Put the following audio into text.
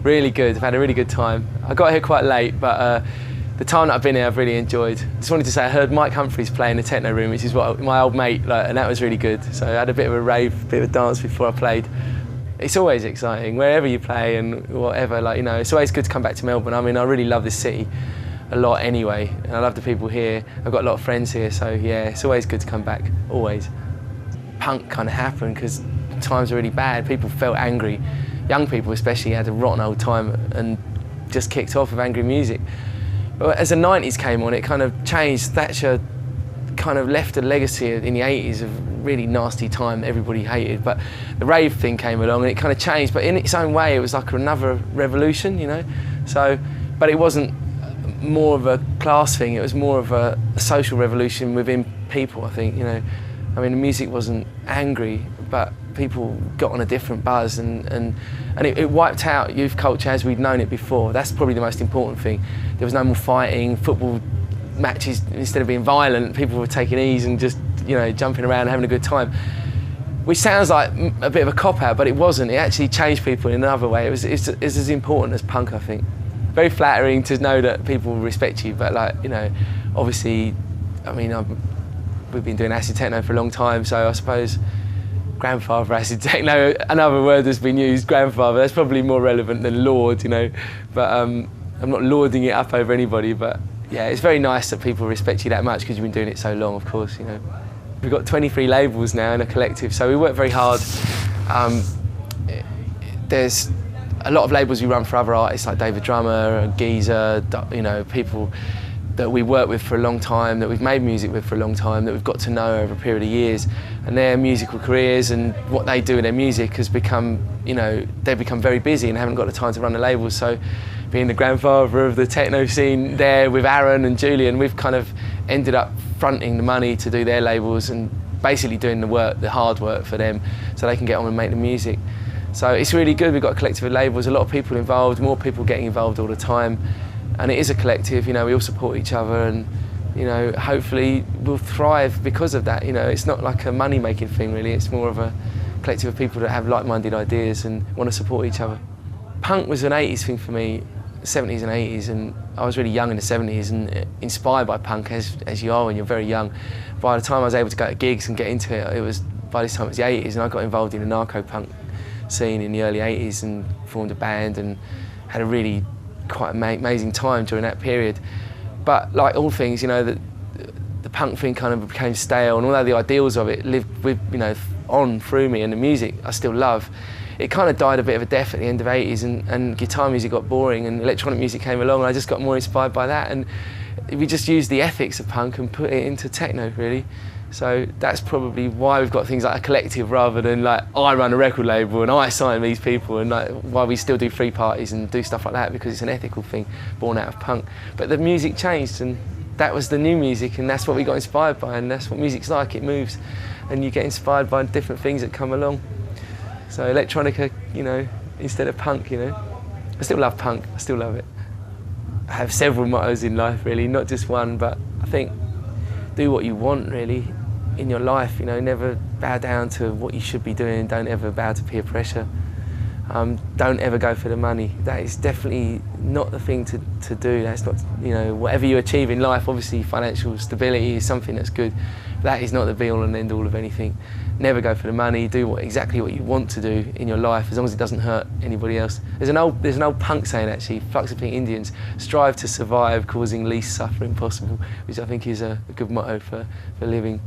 Really good. I've had a really good time. I got here quite late, but the time that I've been here, I've really enjoyed. Just wanted to say I heard Mike Humphries play in the Techno room, which is what my old mate, and that was really good. So I had a bit of a rave, a bit of a dance before I played. It's always exciting, wherever you play and whatever, it's always good to come back to Melbourne. I mean, I really love this city a lot anyway, and I love the people here. I've got a lot of friends here, so yeah, it's always good to come back, always. Punk kind of happened because times were really bad. People felt angry. Young people especially had a rotten old time and just kicked off with angry music. But as the 90s came on, it kind of changed. Thatcher kind of left a legacy in the 80s of really nasty time that everybody hated. But the rave thing came along and it kind of changed. But in its own way, it was like another revolution, So, but it wasn't more of a class thing. It was more of a social revolution within people, I think, I mean, the music wasn't angry, but people got on a different buzz and it wiped out youth culture as we'd known it before. That's probably the most important thing. There was no more fighting. Football matches, instead of being violent, people were taking ease and just, jumping around and having a good time. Which sounds like a bit of a cop-out, but it wasn't. It actually changed people in another way. It's as important as punk, I think. Very flattering to know that people respect you, but obviously, I mean, we've been doing acid techno for a long time, so I suppose grandfather acid techno, another word that's been used, grandfather, that's probably more relevant than lord, but I'm not lording it up over anybody, but yeah, it's very nice that people respect you that much because you've been doing it so long, of course, We've got 23 labels now in a collective, so we work very hard. There's a lot of labels we run for other artists like David Drummer, Geezer, people that we work with for a long time, that we've made music with for a long time, that we've got to know over a period of years, and their musical careers and what they do with their music has become, they've become very busy and haven't got the time to run the labels. So being the grandfather of the techno scene there with Aaron and Julian, we've kind of ended up fronting the money to do their labels and basically doing the work, the hard work for them, so they can get on and make the music. So it's really good. We've got a collective of labels, a lot of people involved, more people getting involved all the time. And it is a collective, we all support each other and, hopefully we'll thrive because of that. It's not like a money-making thing really, it's more of a collective of people that have like-minded ideas and want to support each other. Punk was an 80s thing for me, 70s and 80s, and I was really young in the 70s and inspired by punk as you are when you're very young. By the time I was able to go to gigs and get into it, by this time it was the 80s and I got involved in the narco-punk scene in the early 80s and formed a band and had a really quite amazing time during that period. But like all things, the punk thing kind of became stale, and although the ideals of it lived with, on through me, and the music I still love, it kind of died a bit of a death at the end of the 80s, and guitar music got boring and electronic music came along, and I just got more inspired by that, and we just used the ethics of punk and put it into techno really. So that's probably why we've got things like a collective rather than like I run a record label and I sign these people, and why we still do free parties and do stuff like that, because it's an ethical thing born out of punk. But the music changed and that was the new music, and that's what we got inspired by, and that's what music's like, it moves and you get inspired by different things that come along. So electronica, instead of punk, I still love punk, I still love it. I have several mottos in life really, not just one, but I think do what you want really in your life, never bow down to what you should be doing, don't ever bow to peer pressure, don't ever go for the money. That is definitely not the thing to do. That's not, whatever you achieve in life, obviously financial stability is something that's good, but that is not the be all and end all of anything. Never go for the money, do exactly what you want to do in your life, as long as it doesn't hurt anybody else. There's an old punk saying actually, Flux of Pink Indians, strive to survive causing least suffering possible, which I think is a good motto for living.